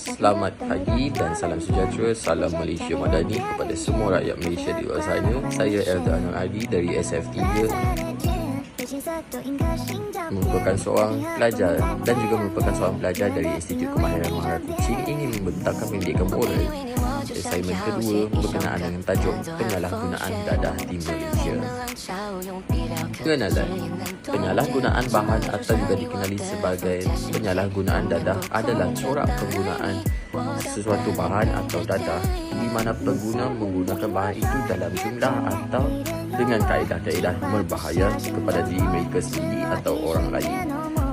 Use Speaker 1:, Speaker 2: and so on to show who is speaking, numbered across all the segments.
Speaker 1: Selamat pagi dan salam sejahtera, salam Malaysia Madani kepada semua rakyat Malaysia di luar sana. Saya Elda Anwar Adi dari SF3, merupakan seorang pelajar dan juga merupakan seorang pelajar dari Institut Kemahiran Mahara Kuching, ingin membentangkan pendidikan moral. Assignment kedua berkenaan dengan tajuk penyalahgunaan dadah di Malaysia. Pengenalan. Penyalahgunaan bahan atau juga dikenali sebagai penyalahgunaan dadah adalah corak penggunaan sesuatu bahan atau dadah di mana pengguna menggunakan bahan itu dalam jumlah atau dengan kaedah-kaedah berbahaya kepada diri mereka sendiri atau orang lain.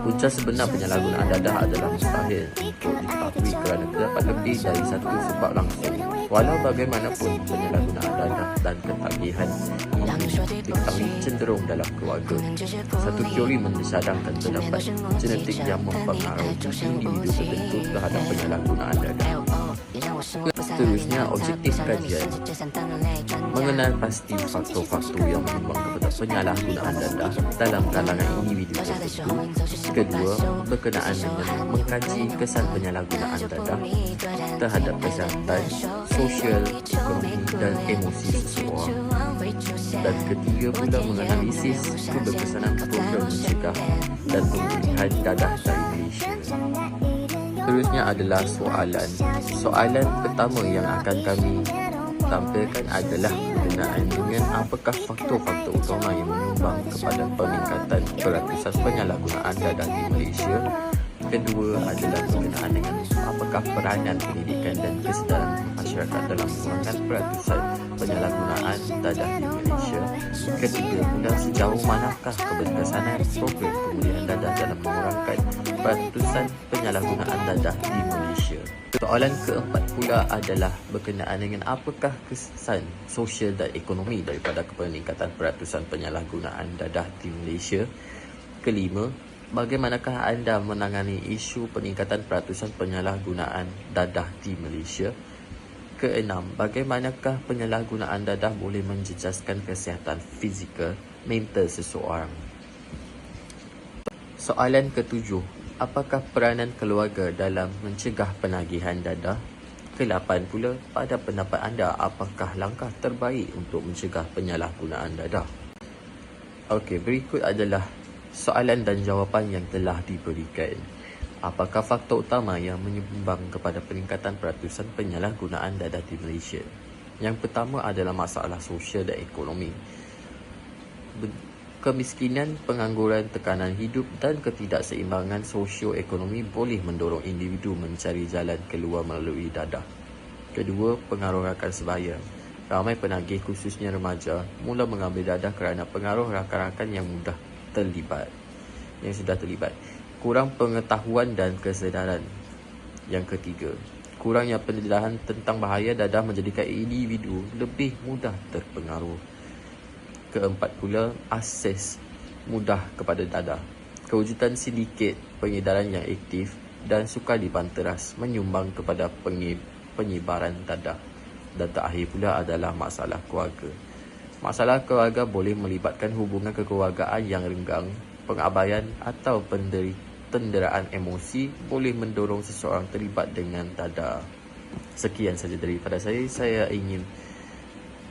Speaker 1: Punca sebenar penyalahgunaan dadah adalah mustahil untuk diketahui kerana terdapat lebih dari satu sebab langsung. Walau bagaimanapun, penyalahgunaan dadah dan ketagihan ini diketahui cenderung dalam keluarga. Satu teori mendesadangkan terdapat genetik yang mempengaruhi individu tertentu terhadap penyalahgunaan dadah. Seterusnya, objektif kajian mengenal pasti faktor-faktor yang menyumbang kepada penyalahgunaan dadah dalam kalangan individu tertentu. Kedua, berkenaan dengan mengkaji kesan penyalahgunaan dadah terhadap kesihatan, sosial, ekonomi dan emosi seseorang. Dan ketiga pula, menganalisis keberkesanan program mencegah dan pemulihan dadah dari Malaysia. Seterusnya adalah soalan. Soalan pertama yang akan kami tampilkan adalah berkenaan dengan apakah faktor-faktor utama yang menyumbang kepada peningkatan peratusan penyalahgunaan dadah di Malaysia. Kedua adalah berkenaan dengan apakah peranan pendidikan dan kesedaran masyarakat dalam mengurangkan peratusan penyalahgunaan dadah di Malaysia. Ketiga pula, sejauh manakah keberkesanan program pemulihan dadah dalam mengurangkan peratusan penyalahgunaan dadah di Malaysia. Soalan keempat pula adalah berkenaan dengan apakah kesan sosial dan ekonomi daripada peningkatan peratusan penyalahgunaan dadah di Malaysia. Kelima, bagaimanakah anda menangani isu peningkatan peratusan penyalahgunaan dadah di Malaysia? Keenam, bagaimanakah penyalahgunaan dadah boleh menjejaskan kesihatan fizikal, mental seseorang? Soalan ketujuh, apakah peranan keluarga dalam mencegah penagihan dadah? Kelapan pula, pada pendapat anda, apakah langkah terbaik untuk mencegah penyalahgunaan dadah? Okey, berikut adalah soalan dan jawapan yang telah diberikan. Apakah faktor utama yang menyumbang kepada peningkatan peratusan penyalahgunaan dadah di Malaysia? Yang pertama adalah masalah sosial dan ekonomi. Kemiskinan, pengangguran, tekanan hidup dan ketidakseimbangan sosio-ekonomi boleh mendorong individu mencari jalan keluar melalui dadah. Kedua, pengaruh rakan sebaya. Ramai penagih khususnya remaja mula mengambil dadah kerana pengaruh rakan-rakan yang sudah terlibat. Kurang pengetahuan dan kesedaran. Yang ketiga, kurangnya pendedahan tentang bahaya dadah menjadikan individu lebih mudah terpengaruh. Keempat pula, akses mudah kepada dadah. Kewujudan sindiket pengedaran yang aktif dan suka dibanteras menyumbang kepada penyebaran dadah. Dan terakhir pula adalah masalah keluarga. Masalah keluarga boleh melibatkan hubungan kekeluargaan yang renggang, pengabaian atau penderaan emosi boleh mendorong seseorang terlibat dengan dadah. Sekian saja daripada saya. Saya ingin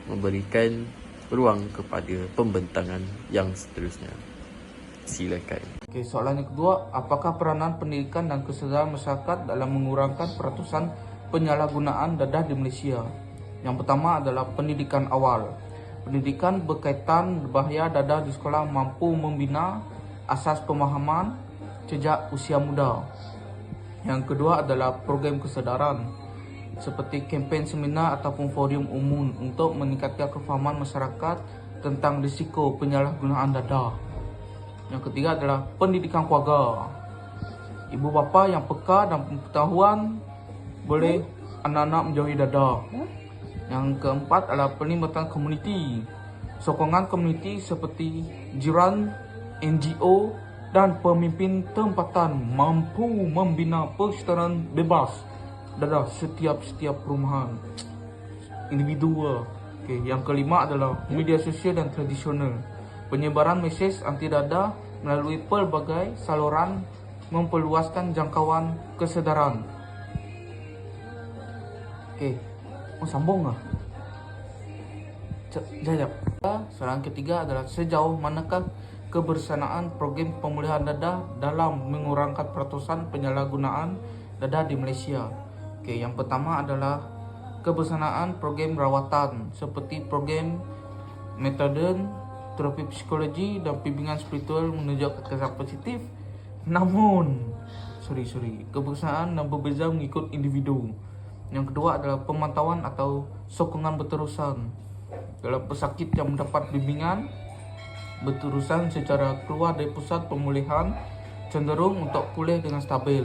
Speaker 1: memberikan ruang kepada pembentangan yang seterusnya. Silakan.
Speaker 2: Okey, soalan yang kedua, apakah peranan pendidikan dan kesedaran masyarakat dalam mengurangkan peratusan penyalahgunaan dadah di Malaysia? Yang pertama adalah pendidikan awal. Pendidikan berkaitan bahaya dadah di sekolah mampu membina asas pemahaman sejak usia muda. Yang kedua adalah program kesedaran seperti kempen seminar ataupun forum umum untuk meningkatkan kefahaman masyarakat tentang risiko penyalahgunaan dadah. Yang ketiga adalah pendidikan keluarga. Ibu bapa yang peka dan pengetahuan boleh anak-anak menjauhi dadah. Yang keempat adalah pelibatan komuniti. Sokongan komuniti seperti jiran, NGO dan pemimpin tempatan mampu membina persetaraan bebas dadah setiap perumahan individu. Okey, yang kelima adalah media sosial dan tradisional. Penyebaran mesej anti dadah melalui pelbagai saluran memperluaskan jangkauan kesedaran. Oke, mau sambung nggak? Jajak. Soalan ketiga adalah sejauh manakah kebersamaan program pemulihan dadah dalam mengurangkan peratusan penyalahgunaan dadah di Malaysia? Oke, yang pertama adalah kebersamaan program rawatan seperti program metadon, terapi psikologi dan bimbingan spiritual menuju kesan positif. Namun, kebersamaan yang berbeza mengikut individu. Yang kedua adalah pemantauan atau sokongan berterusan. Dalam pesakit yang mendapat bimbingan berterusan secara keluar dari pusat pemulihan cenderung untuk pulih dengan stabil.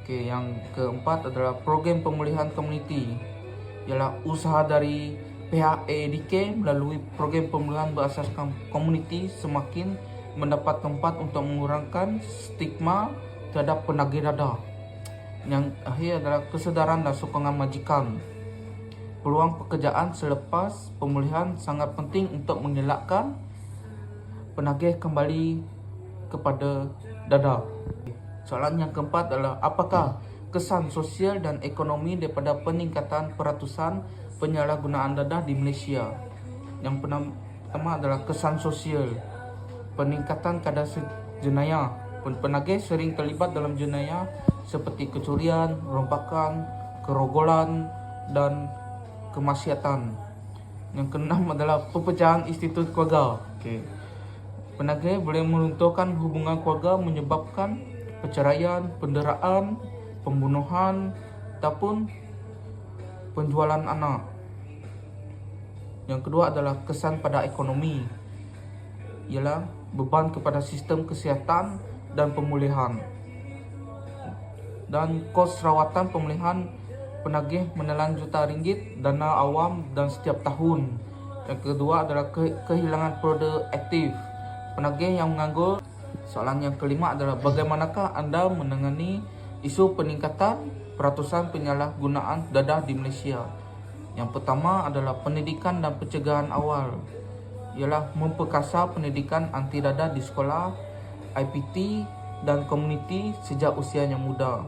Speaker 2: Oke, yang keempat adalah program pemulihan komuniti. Ialah usaha dari pihak AADK melalui program pemulihan berasaskan komuniti semakin mendapat tempat untuk mengurangkan stigma terhadap penagih dadah. Yang akhir adalah kesedaran dan sokongan majikan. Peluang pekerjaan selepas pemulihan sangat penting untuk mengelakkan penagih kembali kepada dadah. Soalan yang keempat adalah apakah kesan sosial dan ekonomi daripada peningkatan peratusan penyalahgunaan dadah di Malaysia? Yang pertama adalah kesan sosial. Peningkatan kadar jenayah. Penagih sering terlibat dalam jenayah seperti kecurian, rompakan, kerogolan, dan kemaksiatan. Yang keenam adalah perpecahan institusi keluarga. Penagih boleh meruntuhkan hubungan keluarga menyebabkan perceraian, penderaan, pembunuhan, ataupun penjualan anak. Yang kedua adalah kesan pada ekonomi, ialah beban kepada sistem kesihatan dan pemulihan. Dan kos rawatan pemulihan penagih menelan juta ringgit dana awam dan setiap tahun. Yang kedua adalah kehilangan produk aktif penagih yang menganggur. Soalan yang kelima adalah bagaimanakah anda menangani isu peningkatan peratusan penyalahgunaan dadah di Malaysia? Yang pertama adalah pendidikan dan pencegahan awal, ialah memperkasa pendidikan anti dadah di sekolah, IPT dan komuniti sejak usia yang muda.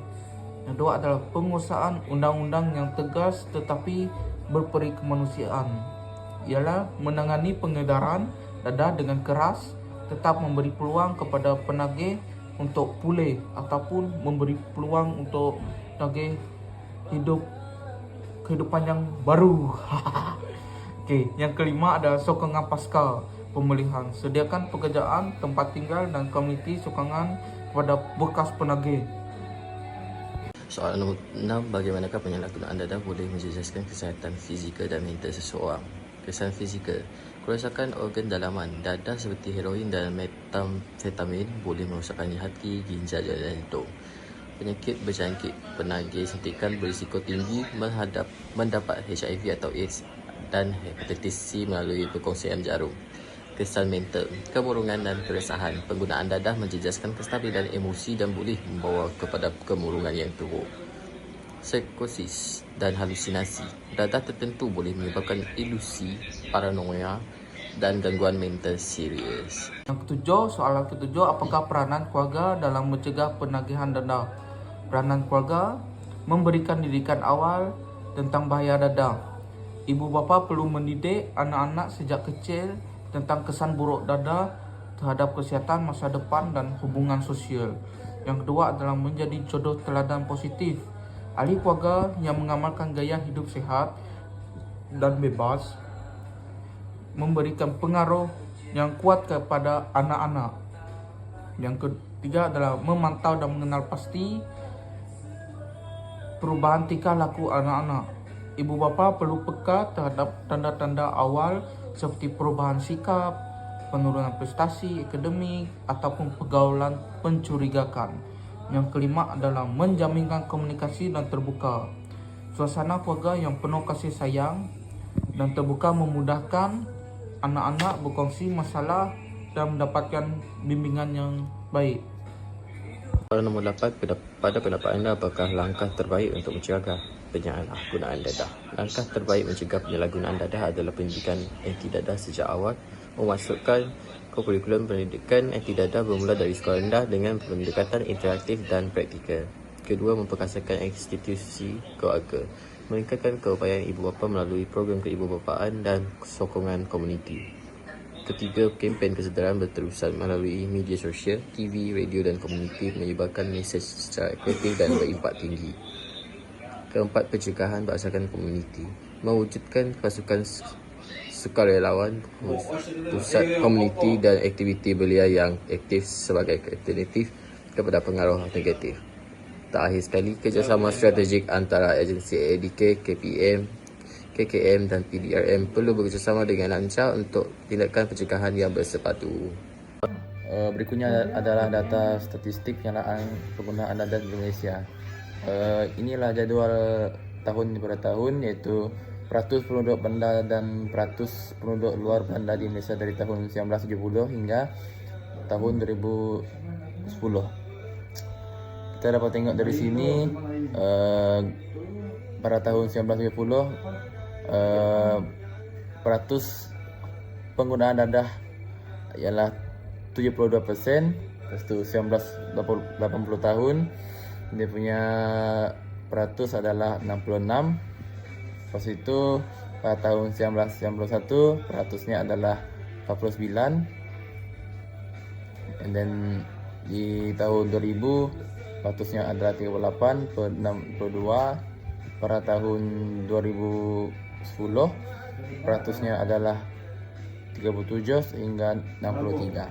Speaker 2: Yang kedua adalah pengusahaan undang-undang yang tegas tetapi berperi kemanusiaan, ialah menangani pengedaran dadah dengan keras, tetap memberi peluang kepada penagih untuk pulih ataupun memberi peluang untuk penagih kehidupan yang baru. Yang kelima adalah sokongan pasca pemulihan. Sediakan pekerjaan, tempat tinggal dan komuniti sokongan kepada bekas penagih.
Speaker 1: Soalan nombor 6, bagaimanakah penyalahgunaan dadah boleh menjejaskan kesihatan fizikal dan mental seseorang? Kesan fizikal. Kerosakan organ dalaman dadah seperti heroin dan metamfetamin boleh merosakkan hati, ginjal dan jantung. Penyakit berjangkit. Penagih suntikan berisiko tinggi mendapat HIV atau AIDS dan hepatitis C melalui perkongsian jarum. Kesan mental. Kemurungan dan keresahan. Penggunaan dadah menjejaskan kestabilan emosi dan boleh membawa kepada kemurungan yang teruk. Psikosis dan halusinasi. Dadah tertentu boleh menyebabkan ilusi, paranoia dan gangguan mental serius.
Speaker 2: Yang ketujuh, soalan ketujuh, apakah peranan keluarga dalam mencegah penagihan dadah? Peranan keluarga memberikan didikan awal tentang bahaya dadah. Ibu bapa perlu mendidik anak-anak sejak kecil tentang kesan buruk dadah terhadap kesihatan masa depan dan hubungan sosial. Yang kedua adalah menjadi contoh teladan positif. Ahli keluarga yang mengamalkan gaya hidup sehat dan bebas memberikan pengaruh yang kuat kepada anak-anak. Yang ketiga adalah memantau dan mengenal pasti perubahan tingkah laku anak-anak. Ibu bapa perlu peka terhadap tanda-tanda awal seperti perubahan sikap, penurunan prestasi akademik ataupun pergaulan pencurigakan. Yang kelima adalah menjaminkan komunikasi dan terbuka. Suasana keluarga yang penuh kasih sayang dan terbuka memudahkan anak-anak berkongsi masalah dan mendapatkan bimbingan yang baik.
Speaker 1: Soalan nombor 8, pada pendapat anda, apakah langkah terbaik untuk mencegah penyalahgunaan dadah? Langkah terbaik mencegah penyalahgunaan dadah adalah pendidikan anti dadah sejak awal, memasukkan kurikulum pendidikan anti dadah bermula dari sekolah rendah dengan pendekatan interaktif dan praktikal. Kedua, memperkasakan institusi keluarga, meningkatkan keupayaan ibu bapa melalui program keibubapaan dan sokongan komuniti. Ketiga, kempen kesedaran berterusan melalui media sosial, TV, radio dan komuniti menyebarkan mesej secara efektif dan berimpak tinggi. Keempat, pencegahan berasaskan komuniti, mewujudkan pasukan sukarelawan, pusat komuniti dan aktiviti belia yang aktif sebagai alternatif kepada pengaruh negatif. Terakhir sekali, kerjasama strategik antara agensi ADK, KPM, KKM dan PDRM perlu bekerjasama dengan lancar untuk tindakan pencegahan yang bersepadu. Berikutnya adalah data statistik penyalaan penggunaan dadah di Malaysia. Inilah jadual tahun daripada tahun, iaitu peratus penduduk bandar dan peratus penduduk luar bandar di Malaysia dari tahun 1970 hingga tahun 2010. Kita dapat tengok dari sini pada tahun 1970 peratus penggunaan dadah ialah 72%. Lepas tu 1980 tahun dia punya peratus adalah 66. Lepas itu pada tahun 1991 peratusnya adalah 49. And then di tahun 2000 peratusnya adalah 38 per 62. Pada tahun 2010 peratusnya adalah 37 hingga 63.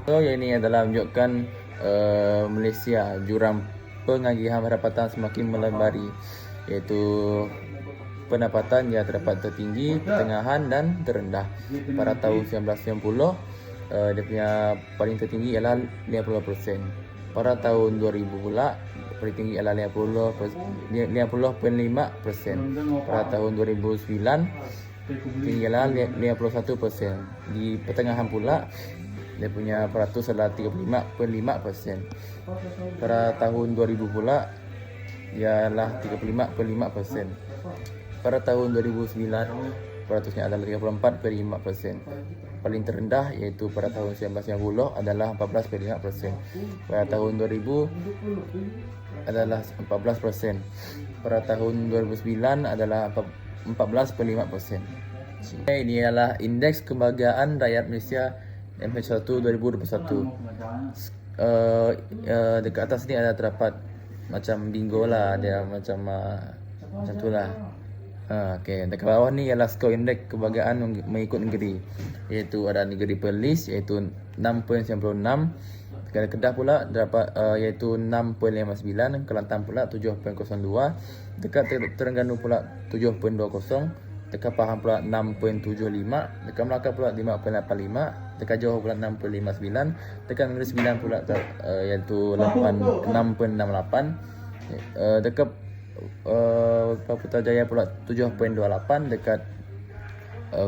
Speaker 1: So ini adalah menunjukkan Malaysia jurang pengagihan pendapatan semakin melebari, iaitu pendapatan yang terdapat tertinggi, pertengahan dan terendah. Pada tahun 1990 dia punya paling tertinggi ialah 50%. Pada tahun 2000 pula paling tinggi ialah 50.5%. Pada tahun 2009 tinggi ialah 51%. Di pertengahan pula dia punya peratus adalah 35.5%. Pada tahun 2000 pula ialah 35.5%. Pada tahun 2009 peratusnya adalah 34.5%. Paling terendah iaitu pada tahun 1990 adalah 14.5%. Pada tahun 2000 adalah 14%. Pada tahun 2009 adalah 14.5%. Ini adalah indeks kebahagiaan rakyat Malaysia MH1 2021. Dekat atas ni ada terdapat macam bingo lah, dia macam tu lah. Okay. Dekat bawah ni ialah skor indeks kebahagiaan mengikut negeri, iaitu ada negeri Perlis iaitu 6.96. Dekat Kedah pula dapat iaitu 6.59, Kelantan pula 7.02, dekat Terengganu pula 7.20, dekat Pahang pula 6.75, dekat Melaka pula 5.85, dekat Johor pula 6.59, dekat Negeri Sembilan pula iaitu 6.68, dekat Putrajaya pula 7.28, dekat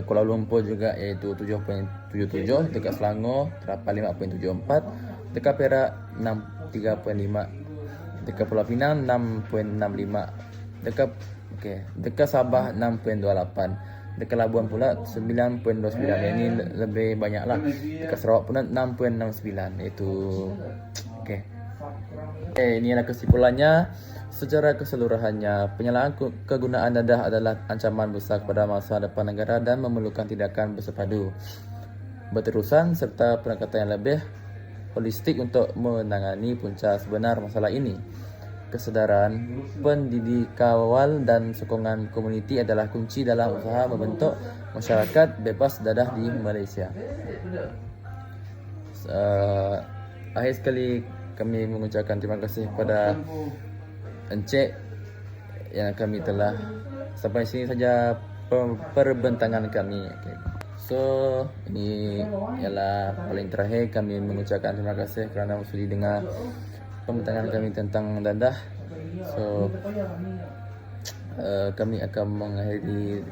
Speaker 1: Kuala Lumpur juga iaitu 7.77, dekat Selangor terdapat 5.74, dekat Perak 3.5, dekat Pulau Pinang 6.65, dekat Sabah 6.28, dekat Labuan pula 9.29. Ini lebih banyak lah. Dekat Sarawak pula 6.69 iaitu ini adalah kesimpulannya. Secara keseluruhannya, penyalaan kegunaan dadah adalah ancaman besar kepada masa depan negara dan memerlukan tindakan bersepadu, berterusan serta pendekatan yang lebih holistik untuk menangani punca sebenar masalah ini. Kesedaran, pendidikan awal dan sokongan komuniti adalah kunci dalam usaha membentuk masyarakat bebas dadah di Malaysia. Akhir sekali kami mengucapkan terima kasih kepada Encik yang kami telah sampai sini saja perbincangan kami. So ini ialah paling terakhir kami mengucapkan terima kasih kerana sudi dengar pembincangan kami tentang dadah. So kami akan mengakhiri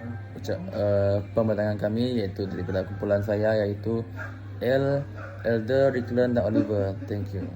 Speaker 1: pembincangan kami iaitu daripada kumpulan saya iaitu Elder Rickland dan Oliver. Thank you.